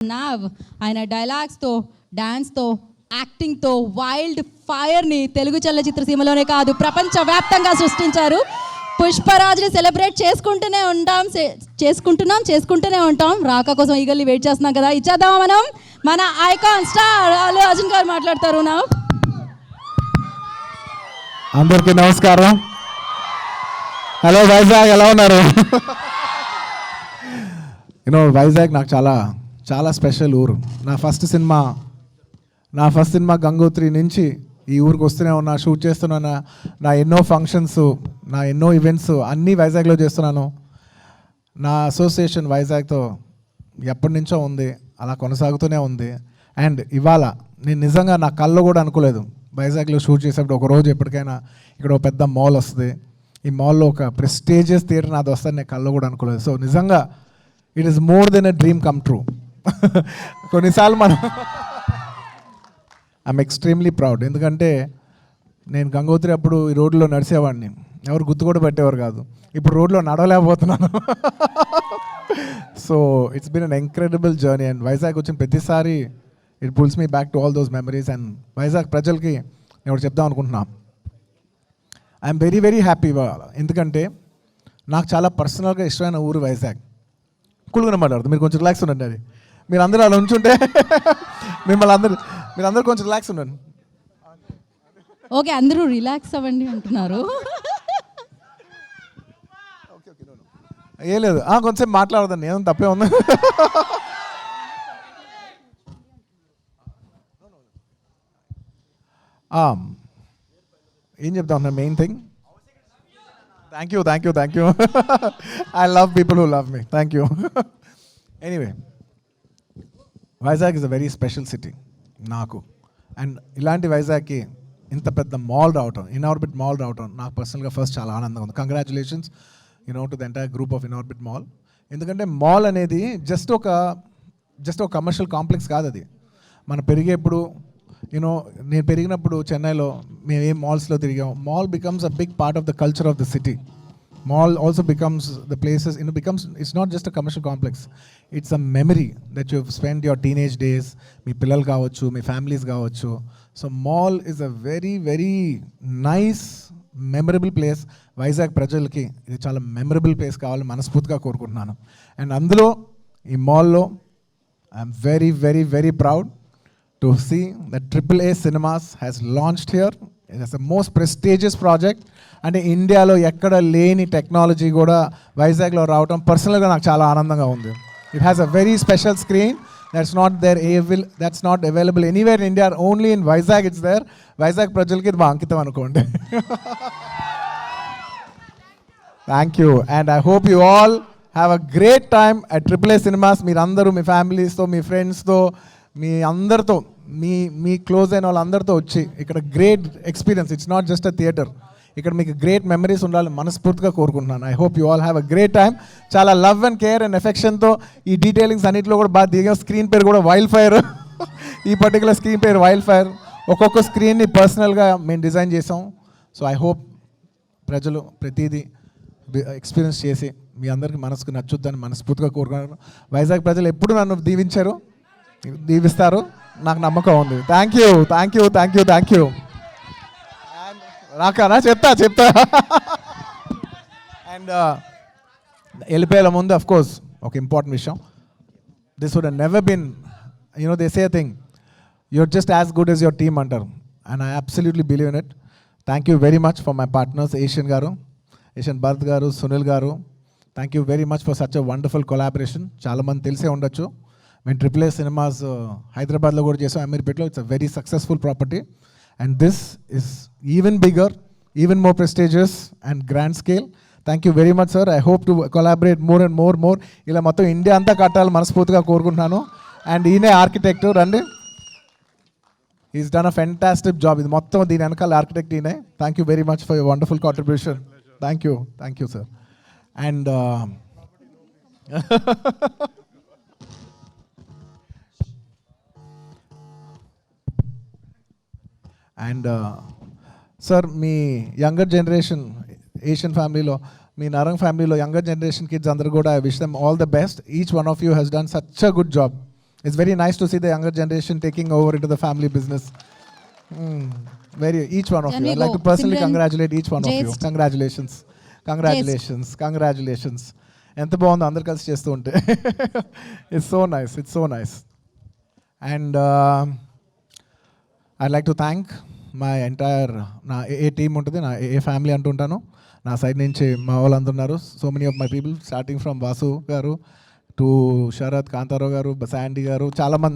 Now ఆయన డైలాగ్స్తో, డాన్స్తో, యాక్టింగ్తో wild ఫైర్ని Telugu చలనచిత్ర సీమలోనే కాదు ప్రపంచవ్యాప్తంగా సృష్టించారు. పుష్పరాజ్ని సెలబ్రేట్ చేసుకుంటూనే ఉంటాం. రాక కోసం ఈగల్ని వెయిట్ చేస్తున్నాం కదా, ఇచ్చేద్దామా మనం. మన ఐకాన్ స్టార్ అల్లు అర్జున్ గారు మాట్లాడతారు. నా అందరికీ నమస్కారం. హలో వైజాగ్, ఎలా ఉన్నారు? వైజాగ్ నాకు చాలా చాలా స్పెషల్ ఊరు. నా ఫస్ట్ సినిమా గంగోత్రి నుంచి ఈ ఊరికి వస్తూనే ఉన్నా, షూట్ చేస్తున్నా. నా ఎన్నో ఫంక్షన్స్, నా ఎన్నో ఈవెంట్స్ అన్నీ వైజాగ్లో చేస్తున్నాను. నా అసోసియేషన్ వైజాగ్తో ఎప్పటి నుంచో ఉంది, అలా కొనసాగుతూనే ఉంది. అండ్ ఇవాళ నేను నిజంగా నా కళ్ళు కూడా అనుకోలేదు వైజాగ్లో షూట్ చేసేప్పుడు ఒకరోజు ఎప్పటికైనా ఇక్కడ ఒక పెద్ద మాల్ వస్తుంది, ఈ మాల్లో ఒక ప్రెస్టీజియస్ థియేటర్ నాది వస్తుంది, నేను కళ్ళు కూడా అనుకోలేదు. సో నిజంగా it is more than a dream come true. కొన్నిసార్లు ఐఎమ్ ఎక్స్ట్రీమ్లీ ప్రౌడ్. ఎందుకంటే నేను గంగోత్రి అప్పుడు ఈ రోడ్లో నడిచేవాడిని, ఎవరు గుర్తు కూడా పెట్టేవారు కాదు. ఇప్పుడు రోడ్లో నడవలేకపోతున్నాను. So it's been an incredible journey. And Vizag వచ్చిన ప్రతిసారి it pulls me back to all those memories. And Vizag ప్రజలకి నేను ఒకటి చెప్దాం అనుకుంటున్నాను. I'm very very happy. ఎందుకంటే నాకు చాలా పర్సనల్గా ఇష్టమైన ఊరు వైజాగ్. కూల్గా మాట్లాడుతుంది, మీరు కొంచెం రిలాక్స్ ఉండండి. అది మీరు అందరూ అలా ఉంచుంటే మీరందరూ కొంచెం రిలాక్స్ ఉండండి. ఓకే, అందరూ రిలాక్స్ అవ్వండి అంటున్నారు. ఏం లేదు, కొంచెం మాట్లాడదండి, ఏదో తప్పే ఉంది. ఏం చెప్తా ఉన్నా, main thing, thank you. I love people who love me. Thank you. Anyway, Vizag is a very special city నాకు. అండ్ ఇలాంటి వైజాగ్కి ఇంత పెద్ద మాల్ రావటం, ఇన్ఆర్బిట్ మాల్ రావటం నాకు పర్సనల్గా ఫస్ట్ చాలా ఆనందంగా ఉంది. Congratulations to the entire group of Inorbit mall. ఎందుకంటే మాల్ అనేది జస్ట్ ఒక కమర్షియల్ కాంప్లెక్స్ కాదు. అది మనం పెరిగేప్పుడు నేను పెరిగినప్పుడు చెన్నైలో మేము ఏం మాల్స్లో తిరిగాం. Mall becomes a big part of the culture of the city. Mall also becomes the places, it's not just a commercial complex. It's a memory that you've spent your teenage days, మీ పిల్లలు కావచ్చు, మీ families కావచ్చు. So mall is a very very nice memorable place. Vizag ప్రజలకి ఇది చాలా memorable place కావాలని మనస్ఫూర్తిగా కోరుకుంటున్నాను. And అందులో ఈ మాల్లో I'm very very very proud to see that AAA Cinemas has launched here. It is the most prestigious project. అంటే ఇండియాలో ఎక్కడ లేని టెక్నాలజీ కూడా వైజాగ్లో రావటం పర్సనల్గా నాకు చాలా ఆనందంగా ఉంది. It has a very special screen that's not available anywhere in India, only in Vizag it's there. Vizag ప్రజలకి ఇది మా అంకితం అనుకోండి. Thank you. And I hope you all have a great time at AAA Cinemas. మీరందరూ మీ ఫ్యామిలీస్తో, మీ ఫ్రెండ్స్తో, మీ అందరితో, మీ close అయిన వాళ్ళందరితో వచ్చి ఇక్కడ great experience. It's not just a theatre, ఇక్కడ మీకు గ్రేట్ మెమరీస్ ఉండాలని మనస్ఫూర్తిగా కోరుకుంటున్నాను. I hope you all have a great time. చాలా లవ్ అండ్ కేర్ అండ్ ఎఫెక్షన్తో ఈ డీటెయిలింగ్స్ అన్నింటిలో కూడా బాగా దిగాం. స్క్రీన్ పేరు కూడా వైల్డ్ ఫైర్. ఈ పర్టికులర్ స్క్రీన్ పేరు వైల్డ్ ఫైర్. ఒక్కొక్క స్క్రీన్ని పర్సనల్గా మేము డిజైన్ చేసాం. సో ఐ హోప్ ప్రజలు ప్రతిదీ ఎక్స్పీరియన్స్ చేసి మీ అందరికీ మనసుకు నచ్చుద్దని మనస్ఫూర్తిగా కోరుకున్నాను. వైజాగ్ ప్రజలు ఎప్పుడు నన్ను దీవిస్తారు, నాకు నమ్మకం ఉంది. Thank you. రాకనా చెప్తా. అండ్ వెళ్ళిపోయేలా ముందు అఫ్ కోర్స్ ఒక ఇంపార్టెంట్ విషయం. This would never been they say thing, you're just as good as your team అంటారు. And I absolutely believe in it. Thank you very much for my partners Asian Bharat గారు, సునీల్ గారు. Thank you very much for such a wonderful collaboration. చాలామంది తెలిసే ఉండొచ్చు, మేము AAA Cinemas హైదరాబాద్లో కూడా చేసాం, అమీర్పేట్లో. It's a very successful property. And this is even bigger, even more prestigious and grand scale. Thank you very much sir. I hope to collaborate more and more. ఇలా మొత్తం ఇండియా అంతా కట్టాలని మనస్ఫూర్తిగా కోరుకుంటున్నాను. అండ్ ఈయనే ఆర్కిటెక్ట్ రండి. Is done a fantastic job. ఇది మొత్తం దీని వెనకాల ఆర్కిటెక్ట్ ఈయనే. Thank you very much for your wonderful contribution. Thank you sir. And and sir, me younger generation Asian ఫ్యామిలీలో, మీ నరంగ్ ఫ్యామిలీలో యంగర్ జనరేషన్ కిడ్స్ అందరూ కూడా I wish them all the best. Each one of you has done such a good job. It's very nice to see the younger generation taking over into the family business. Each one of Can you. we I'd like go? to personally Simran, congratulate each one of you. Jayst. Congratulations. ఎంత బాగుందో అందరు కలిసి చేస్తూ ఉంటే. It's so nice. And I'd like to thank my entire నా ఏ team ఉంటుంది, నా ఏ family అంటుంటాను. నా సైడ్ నుంచి మా వాళ్ళందరూ ఉన్నారు. So many of my people starting from Vasu గారు టు శరత్, కాంతారావు గారు, శాండీ గారు, చాలామంది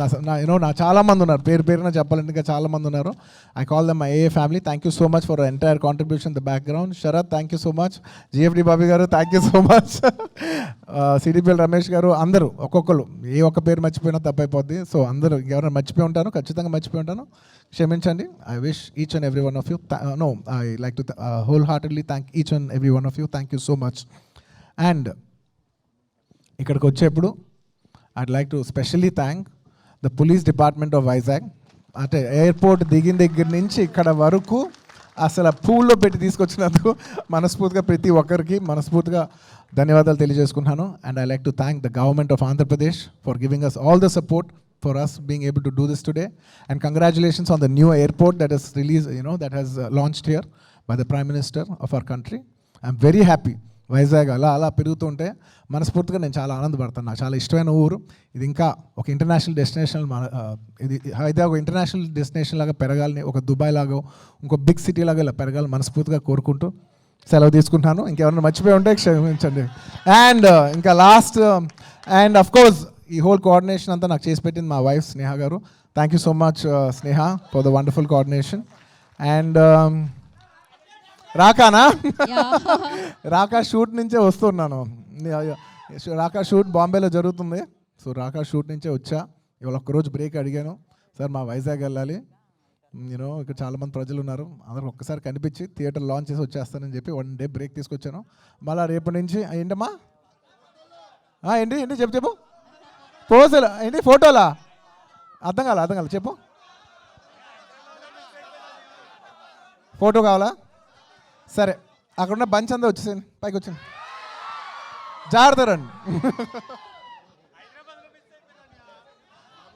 నా చాలామంది ఉన్నారు. పేరున చెప్పాలంటే ఇంకా చాలామంది ఉన్నారు. I call them my a family. Thank you so much for entire contribution the background. Sharath, thank you so much. GFD Bobby garu, thank you so much. CDPL Ramesh garu, అందరూ ఒక్కొక్కరు ఏ ఒక్క పేరు మర్చిపోయినా తప్పైపోద్ది. సో అందరూ ఎవరైనా మర్చిపోయి ఉంటాను, ఖచ్చితంగా మర్చిపోయి ఉంటాను, క్షమించండి. I wish each and every one of you I like to whole heartedly thank each and every one of you. Thank you so much. And ఇక్కడికి వచ్చేప్పుడు I'd like to specially thank the police department of Vizag. అంటే airport దిగిన దగ్గర నుంచి ఇక్కడ వరకు అసలు పూల్లో పెట్టి తీసుకొచ్చినందుకు మనస్ఫూర్తిగా ప్రతి ఒక్కరికి మనస్ఫూర్తిగా ధన్యవాదాలు తెలియజేసుకున్నాను. And I like to thank the government of Andhra Pradesh for giving us all the support for us being able to do this today, and congratulations on the new airport that is released, that has launched here by the Prime Minister of our country. I'm very happy. Vizag అలా పెరుగుతుంటే మనస్ఫూర్తిగా నేను చాలా ఆనందపడతాను. నాకు చాలా ఇష్టమైన ఊరు ఇది. ఇంకా ఒక ఇంటర్నేషనల్ డెస్టినేషన్, ఇది హైదరాబాద్ ఒక ఇంటర్నేషనల్ డెస్టినేషన్ లాగా పెరగాలని, ఒక దుబాయ్ లాగా ఇంకో బిగ్ సిటీ లాగా ఇలా పెరగాలని మనస్ఫూర్తిగా కోరుకుంటూ సెలవు తీసుకుంటున్నాను. ఇంకెవరైనా మర్చిపోయి ఉంటే క్షమించండి. అండ్ ఇంకా లాస్ట్ అండ్ అఫ్ కోర్స్ ఈ హోల్ కోఆర్డినేషన్ అంతా నాకు చేసి పెట్టింది మా wife Sneha garu. Thank you so much Sneha for the wonderful coordination. And రాకానా రాకా షూట్ నుంచే వస్తున్నాను. రాకా షూట్ బాంబేలో జరుగుతుంది. సో రాకా షూట్ నుంచే వచ్చా. ఇవాళ ఒక్కరోజు బ్రేక్ అడిగాను, సార్ మా వైజాగ్ వెళ్ళాలి, ఇక్కడ చాలామంది ప్రజలు ఉన్నారు, అందరికి ఒక్కసారి కనిపించి థియేటర్ లాంచ్ చేసి వచ్చేస్తానని చెప్పి 1 డే బ్రేక్ తీసుకొచ్చాను. మళ్ళీ రేపటి నుంచి ఏంటమ్మా ఏంటి చెప్పు పోజులు ఏంటి ఫోటోలా అర్థం కాల చెప్పు. ఫోటో కావాలా? సరే, అక్కడున్న బంచ్ అంతా వచ్చేసాను, పైకి వచ్చాను, జాగ్రత్త రండి.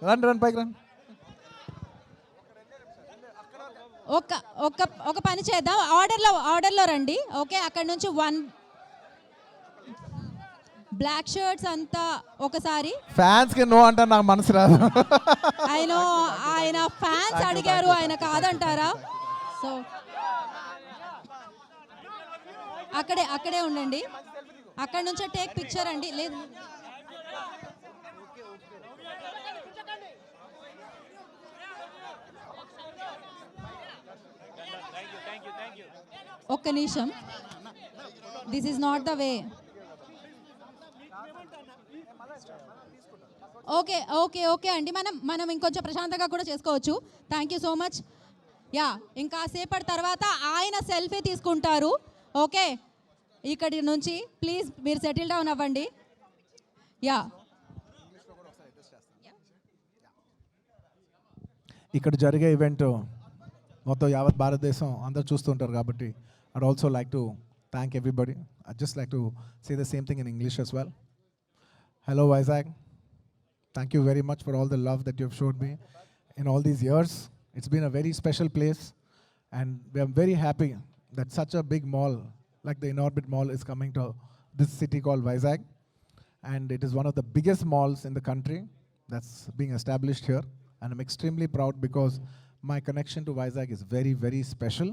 రండి పైకి రండి. ఒక పని చేద్దాం, ఆర్డర్లో రండి. ఓకే, అక్కడ నుంచి 1 బ్లాక్ షర్ట్స్ అంతా ఒకసారి. ఫ్యాన్స్ కి నో అంటారు, నాకు మనసు రాదు. ఆయన ఫ్యాన్స్ అడిగారు, ఆయన కాదంటారా? సో అక్కడే ఉండండి. అక్కడ నుంచే టేక్ పిక్చర్ అండి. లేదు, ఒక్క నిమిషం. This is not the way. Okay అండి, మనం ఇంకొంచెం ప్రశాంతంగా కూడా చేసుకోవచ్చు. Thank you so much. ఇంకా సేపటి తర్వాత ఆయన సెల్ఫీ తీసుకుంటారు. ఓకే, ఇక్కడి నుంచి ప్లీజ్ మీరు సెటిల్ డౌన్ అవ్వండి. ఇక్కడ జరిగే ఈవెంట్ మొత్తం యావత్ భారతదేశం అందరూ చూస్తుంటారు కాబట్టి I'd also like to thank everybody. I'd just like to say the same thing in English as well. Hello Vizag. Thank you very much for all the love that you have showed me in all these years. It's been a very special place, and we are very happy that such a big mall like the Inorbit Mall is coming to this city called Vizag, and it is one of the biggest malls in the country that's being established here, and I'm extremely proud because my connection to Vizag is very, very special.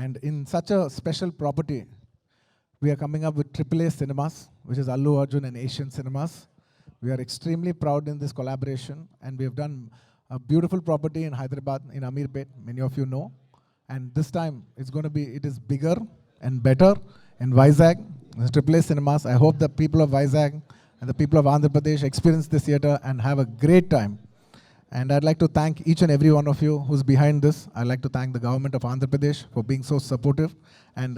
And in such a special property, we are coming up with AAA Cinemas, which is Allu Arjun and Asian Cinemas. We are extremely proud in this collaboration, and we have done a beautiful property in Hyderabad, in Ameerpet, many of you know. And this time, it is bigger and better in Vizag. It's AAA Cinemas. I hope the people of Vizag and the people of Andhra Pradesh experience this theatre and have a great time. And I'd like to thank each and every one of you who's behind this. I'd like to thank the government of Andhra Pradesh for being so supportive. And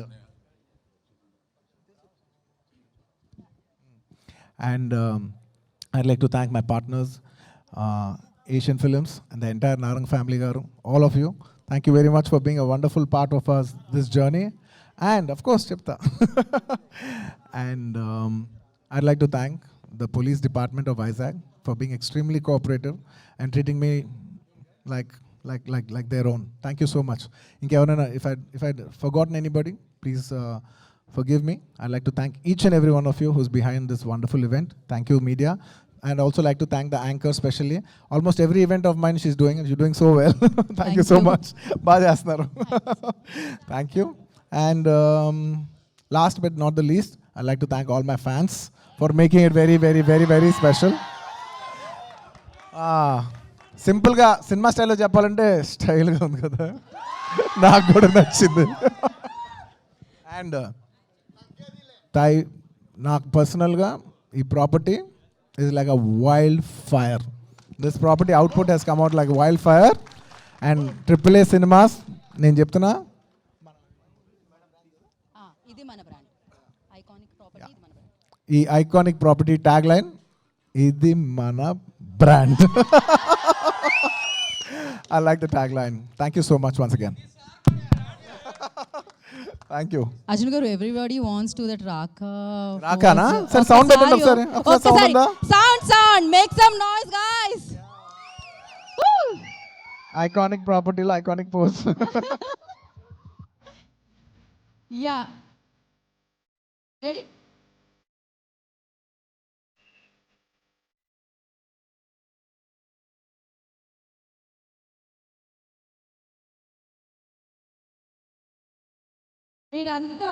I'd like to thank my partners, Asian Films, and the entire Narang family garu, all of you. Thank you very much for being a wonderful part of this journey. And of course, Chipta. And I'd like to thank the police department of Vizag for being extremely cooperative and treating me like their own. Thank you so much. If I'd forgotten anybody, please forgive me. I'd like to thank each and every one of you who's behind this wonderful event. Thank you, media. And also like to thank the anchor especially. Almost every event of mine she's doing, and she's doing so well. Thank you so much. Baga chestunaru. Thank you. And last but not the least, I'd like to thank all my fans for making it very, very, very, very special. సింపుల్గా cinema స్టైల్లో చెప్పాలంటే స్టైల్గా ఉంది కదా, నాకు కూడా నచ్చింది. And నాకు పర్సనల్గా ఈ property is like a wildfire. This property output has come out like wildfire. And AAA Cinemas, నేను చెప్తున్నా, ఇది మన బ్రాండ్, ఐకానిక్ ప్రాపర్టీ, ఇది మన బ్రాండ్. ఈ ఐకానిక్ ప్రాపర్టీ ట్యాగ్ లైన్, ఇది మన brand. I like the tagline. Thank you so much once again. Thank you. Arjun garu, everybody wants to that Raka. రాకానా? సరే సౌండ్ పెట్టండి ఒకసారి. ఒక్కసారి sound make some noise guys. Iconic ప్రాపర్టీలో ఐకానిక్ పోజ్. Yeah ready. మీరంతా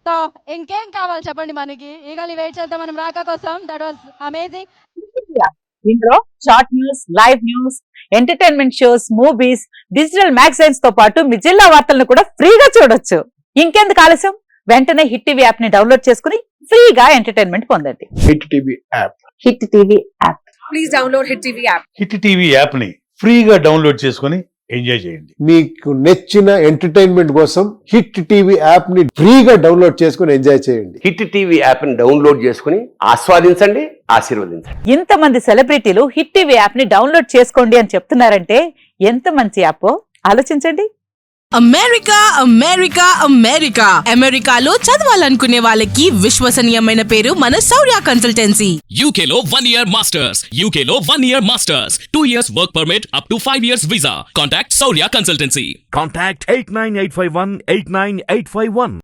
so ఇంకేం కావాలి చెప్పండి మనకి. ఈగలి వెయిట్ చేద్దాం మనం రాక కోసం. That was amazing. ఇందులో short news, live news, entertainment shows, movies, digital magazines తో పాటు మీ జిల్లా వార్తలను కూడా ఫ్రీగా చూడొచ్చు. ఇంకెందుకు ఆలస్యం, వెంటనే హిట్ టీవీ యాప్ ని డౌన్లోడ్ చేసుకుని ఫ్రీగా ఎంటర్టైన్మెంట్ పొందండి. Hit TV app. Hit TV app. Please download hit TV app. Hit TV app ని ఫ్రీగా డౌన్లోడ్ చేసుకుని ఎంజాయ్ చేయండి. మీకు నచ్చిన ఎంటర్టైన్మెంట్ కోసం హిట్ టీవీ యాప్ ని ఫ్రీగా డౌన్లోడ్ చేసుకుని ఎంజాయ్ చేయండి. హిట్ టీవీ యాప్ ని డౌన్లోడ్ చేసుకుని ఆస్వాదించండి, ఆశీర్వదించండి. ఇంతమంది సెలబ్రిటీలు హిట్ టీవీ యాప్ ని డౌన్లోడ్ చేసుకోండి అని చెప్తున్నారంటే ఎంత మంచి యాప్ ఆలోచించండి. అమెరికా అమెరికా అమెరికా అమెరికాలో చదవాలనుకునే వాళ్ళకి విశ్వసనీయమైన పేరు మన శౌర్య కన్సల్టెన్సీ. UK లో 1 year masters, UK లో 1 year masters, 2 years work permit up to 5 years visa. Contact Saurya Consultancy. Contact 89851 89851.